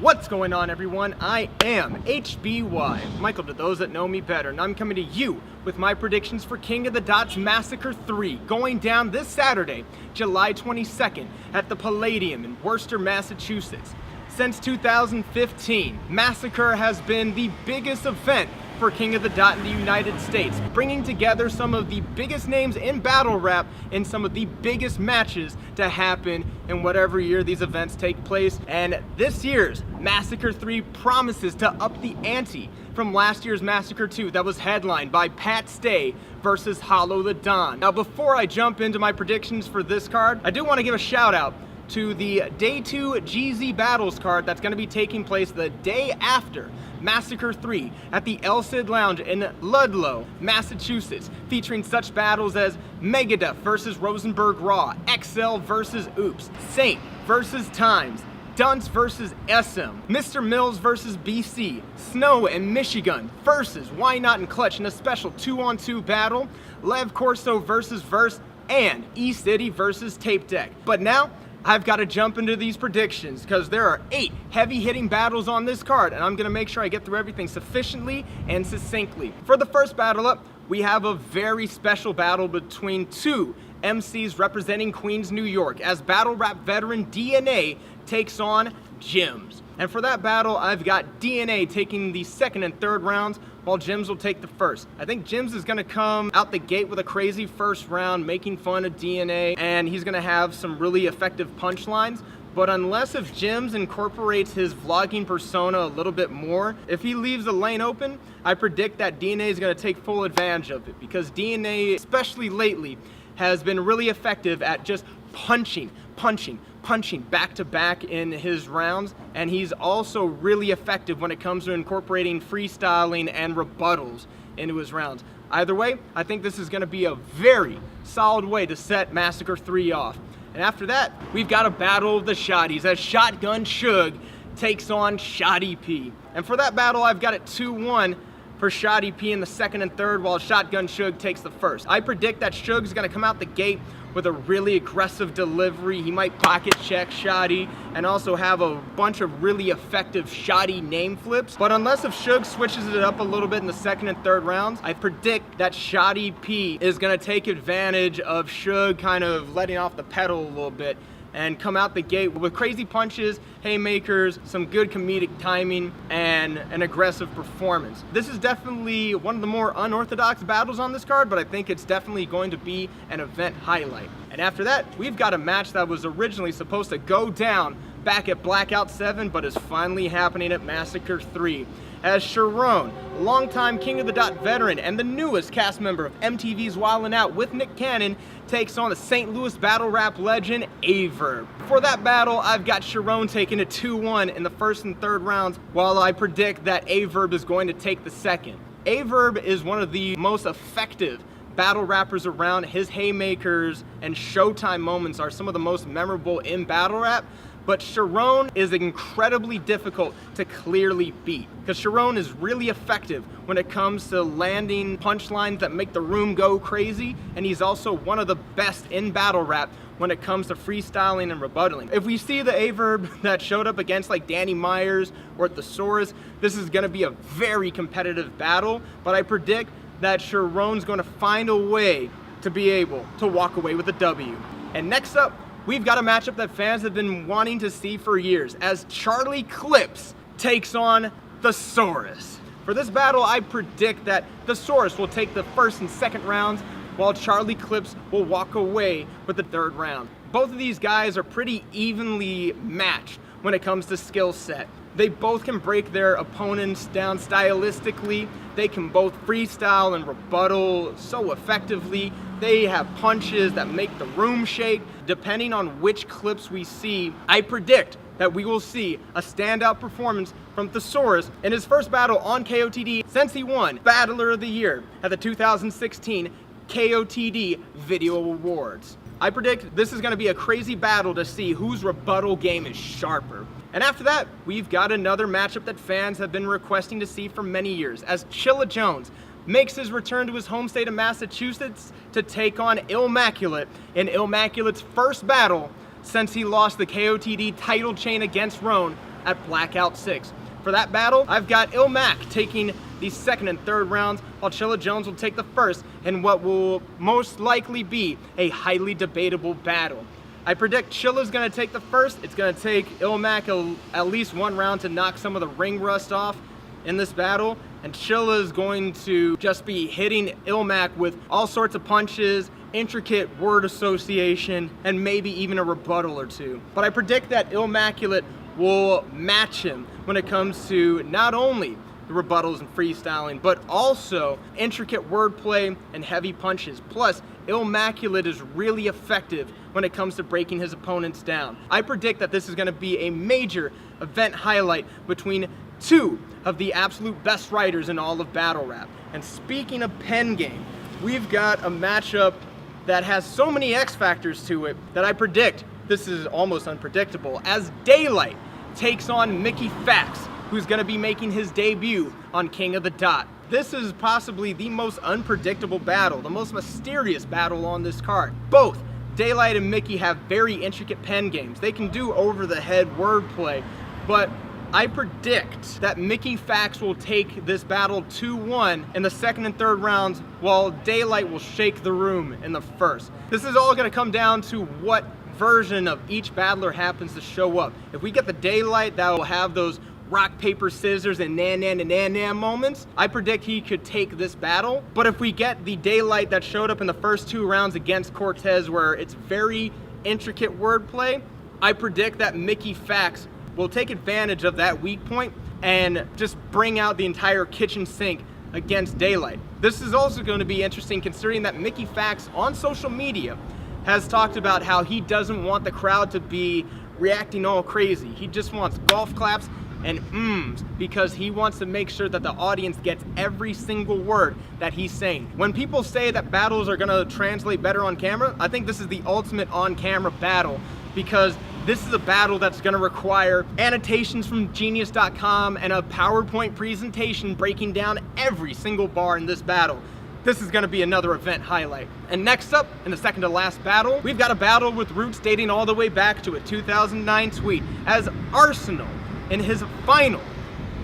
What's going on, everyone? I am H.B.Y, Michael to those that know me better, and I'm coming to you with my predictions for King of the Dots MASSacre 3, going down this Saturday, July 22nd, at the Palladium in Worcester, Massachusetts. Since 2015, MASSacre has been the biggest event for King of the Dot in the United States, bringing together some of the biggest names in battle rap in some of the biggest matches to happen in whatever year these events take place. And this year's MASSacre 3 promises to up the ante from last year's MASSacre 2 that was headlined by Pat Stay versus Hollow the Don. Now, before I jump into my predictions for this card, I do want to give a shout out to the Day 2 GZ Battles card that's going to be taking place the day after MASSacre 3 at the El Cid Lounge in Ludlow, Massachusetts, featuring such battles as Megadeth versus Rosenberg Raw, XL versus Oops, Saint versus Times, Dunce versus SM, Mr. Mills versus BC, Snow and Michigan versus Why Not and Clutch in a special 2-on-2 battle, Lev Corso versus Verse, and E-City versus Tape Deck. But now, I've got to jump into these predictions because there are 8 heavy-hitting battles on this card, and I'm going to make sure I get through everything sufficiently and succinctly. For the first battle up, we have a very special battle between 2 MCs representing Queens, New York, as battle rap veteran DNA takes on Jims. And for that battle, I've got DNA taking the second and third rounds, while Jims will take the first. I think Jims is gonna come out the gate with a crazy first round, making fun of DNA, and he's gonna have some really effective punchlines. But unless if Jims incorporates his vlogging persona a little bit more, if he leaves the lane open, I predict that DNA is gonna take full advantage of it, because DNA, especially lately, has been really effective at just punching back to back in his rounds, and he's also really effective when it comes to incorporating freestyling and rebuttals into his rounds. Either way, I think this is going to be a very solid way to set MASSacre 3 off. And after that, we've got a battle of the Shotties as Shotgun Suge takes on Shoddy P. And for that battle, I've got it 2-1 for Shoddy P in the second and third, while Shotgun Suge takes the first. I predict that Suge's gonna come out the gate with a really aggressive delivery. He might pocket check Shoddy and also have a bunch of really effective Shoddy name flips. But unless if Suge switches it up a little bit in the second and third rounds, I predict that Shoddy P is gonna take advantage of Suge kind of letting off the pedal a little bit and come out the gate with crazy punches, haymakers, some good comedic timing, and an aggressive performance. This is definitely one of the more unorthodox battles on this card, but I think it's definitely going to be an event highlight. And after that, we've got a match that was originally supposed to go down back at Blackout 7, but is finally happening at MASSacre 3. As Sharon, longtime King of the Dot veteran and the newest cast member of MTV's Wildin' Out with Nick Cannon, takes on the St. Louis battle rap legend, Averb. For that battle, I've got Sharon taking a 2-1 in the first and third rounds, while I predict that Averb is going to take the second. Averb is one of the most effective battle rappers around. His haymakers and showtime moments are some of the most memorable in battle rap. But Sharon is incredibly difficult to clearly beat, because Sharon is really effective when it comes to landing punchlines that make the room go crazy, and he's also one of the best in battle rap when it comes to freestyling and rebuttaling. If we see the Averb that showed up against like Danny Myers or Thesaurus, this is gonna be a very competitive battle, but I predict that Sharon's gonna find a way to be able to walk away with a W. And next up, we've got a matchup that fans have been wanting to see for years, as Charlie Clips takes on Thesaurus. For this battle, I predict that Thesaurus will take the first and second rounds, while Charlie Clips will walk away with the third round. Both of these guys are pretty evenly matched when it comes to skill set. They both can break their opponents down stylistically. They can both freestyle and rebuttal so effectively. They have punches that make the room shake. Depending on which clips we see, I predict that we will see a standout performance from Thesaurus in his first battle on KOTD since he won Battler of the Year at the 2016 KOTD Video Awards. I predict this is going to be a crazy battle to see whose rebuttal game is sharper. And after that, we've got another matchup that fans have been requesting to see for many years, as Chilla Jones makes his return to his home state of Massachusetts to take on Illmaculate in Illmaculate's first battle since he lost the KOTD title chain against Roan at Blackout 6. For that battle, I've got Ilmac taking the second and third rounds, while Chilla Jones will take the first in what will most likely be a highly debatable battle. I predict Chilla's going to take the first. It's going to take Ilmac at least one round to knock some of the ring rust off in this battle, and Chilla is going to just be hitting Ilmac with all sorts of punches, intricate word association, and maybe even a rebuttal or two. But I predict that Ilmaculate will match him when it comes to not only the rebuttals and freestyling, but also intricate wordplay and heavy punches. Plus, Ilmaculate is really effective when it comes to breaking his opponents down. I predict that this is going to be a major event highlight between two of the absolute best writers in all of battle rap. And speaking of pen game, we've got a matchup that has so many X factors to it that I predict this is almost unpredictable, as Daylight takes on Mickey Fax, who's going to be making his debut on King of the Dot. This is possibly the most unpredictable battle, the most mysterious battle on this card. Both Daylight and Mickey have very intricate pen games. They can do over-the-head wordplay, but I predict that Mickey Fax will take this battle 2-1 in the second and third rounds, while Daylight will shake the room in the first. This is all going to come down to what version of each battler happens to show up. If we get the Daylight that will have those rock, paper, scissors, and nan moments, I predict he could take this battle. But if we get the Daylight that showed up in the first two rounds against Cortez, where it's very intricate wordplay, I predict that Mickey Fax will take advantage of that weak point and just bring out the entire kitchen sink against Daylight. This is also going to be interesting considering that Mickey Fax on social media has talked about how he doesn't want the crowd to be reacting all crazy. He just wants golf claps and mms, because he wants to make sure that the audience gets every single word that he's saying. When people say that battles are gonna translate better on camera, I think this is the ultimate on-camera battle, because this is a battle that's gonna require annotations from Genius.com and a PowerPoint presentation breaking down every single bar in this battle. This is gonna be another event highlight. And next up, in the second to last battle, we've got a battle with roots dating all the way back to a 2009 tweet, as Arsonal, in his final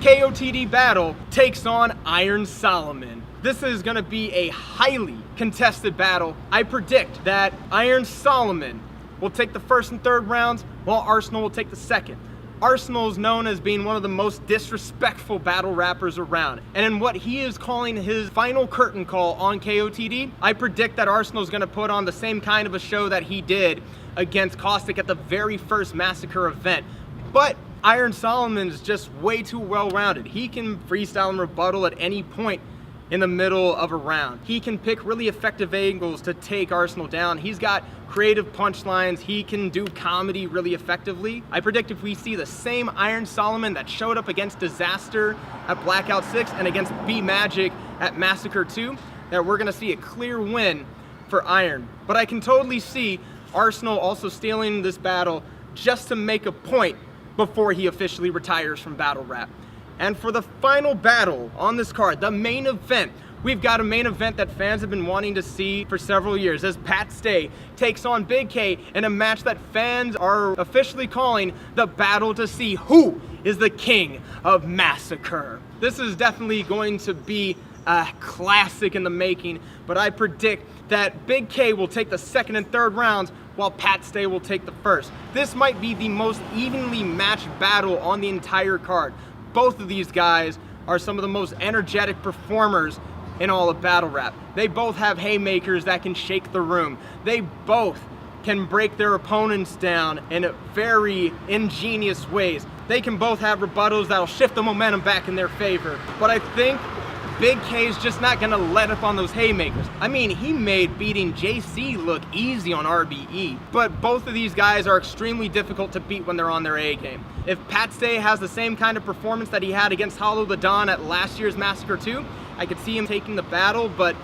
KOTD battle, takes on Iron Solomon. This is going to be a highly contested battle. I predict that Iron Solomon will take the first and third rounds, while Arsonal will take the second. Arsonal is known as being one of the most disrespectful battle rappers around, and in what he is calling his final curtain call on KOTD, I predict that Arsonal is going to put on the same kind of a show that he did against Caustic at the very first MASSacre event. But Iron Solomon is just way too well-rounded. He can freestyle and rebuttal at any point in the middle of a round. He can pick really effective angles to take Arsonal down. He's got creative punchlines. He can do comedy really effectively. I predict if we see the same Iron Solomon that showed up against Disaster at Blackout 6 and against B-Magic at MASSacre 2, that we're gonna see a clear win for Iron. But I can totally see Arsonal also stealing this battle just to make a point before he officially retires from battle rap. And for the final battle on this card, the main event, we've got a main event that fans have been wanting to see for several years, as Pat Stay takes on Big K in a match that fans are officially calling the battle to see who is the king of MASSacre. This is definitely going to be a classic in the making, but I predict that Big K will take the second and third rounds, while Pat Stay will take the first. This might be the most evenly matched battle on the entire card. Both of these guys are some of the most energetic performers in all of battle rap. They both have haymakers that can shake the room. They both can break their opponents down in very ingenious ways. They can both have rebuttals that'll shift the momentum back in their favor. But I think Big K is just not gonna let up on those haymakers. I mean, he made beating JC look easy on RBE, but both of these guys are extremely difficult to beat when they're on their A game. If Pat Stay has the same kind of performance that he had against Hollow the Dawn at last year's MASSacre 2, I could see him taking the battle, but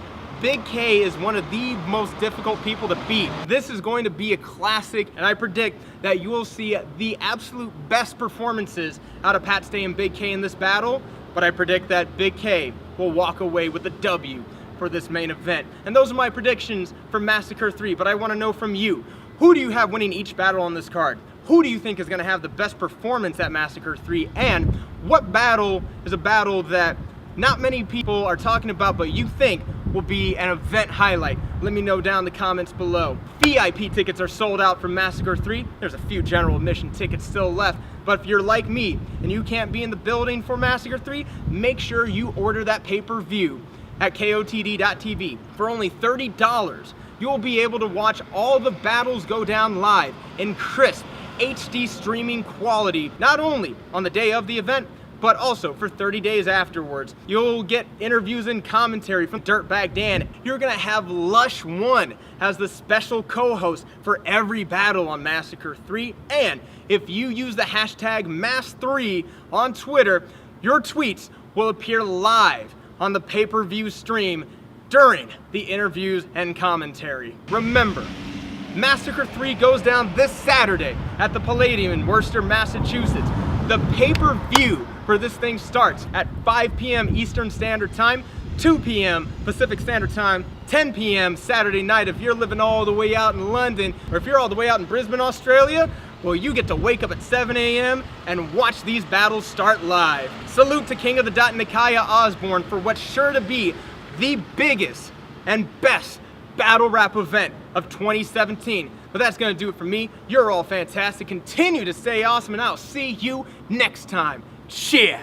Big K is one of the most difficult people to beat. This is going to be a classic, and I predict that you will see the absolute best performances out of Pat Stay and Big K in this battle, but I predict that Big K will walk away with the W for this main event. And those are my predictions for MASSacre 3, but I want to know from you, who do you have winning each battle on this card? who do you think is going to have the best performance at MASSacre 3, and what battle is a battle that not many people are talking about but you think will be an event highlight? Let me know down in the comments below. VIP tickets are sold out for MASSacre 3. There's a few general admission tickets still left, but if you're like me and you can't be in the building for MASSacre 3, make sure you order that pay-per-view at KOTD.TV. For only $30, you'll be able to watch all the battles go down live in crisp HD streaming quality, not only on the day of the event, but also for 30 days afterwards. You'll get interviews and commentary from Dirtbag Dan. You're gonna have Lush One as the special co-host for every battle on MASSacre 3. And if you use the hashtag MASS3 on Twitter, your tweets will appear live on the pay-per-view stream during the interviews and commentary. Remember, MASSacre 3 goes down this Saturday at the Palladium in Worcester, Massachusetts. The pay-per-view for this thing starts at 5 p.m. Eastern Standard Time, 2 p.m. Pacific Standard Time, 10 p.m. Saturday night. If you're living all the way out in London, or if you're all the way out in Brisbane, Australia, well, you get to wake up at 7 a.m. and watch these battles start live. Salute to King of the Dot and Nikiya Osborne for what's sure to be the biggest and best battle rap event of 2017. But that's gonna do it for me. You're all fantastic. Continue to stay awesome, and I'll see you next time. Cheer!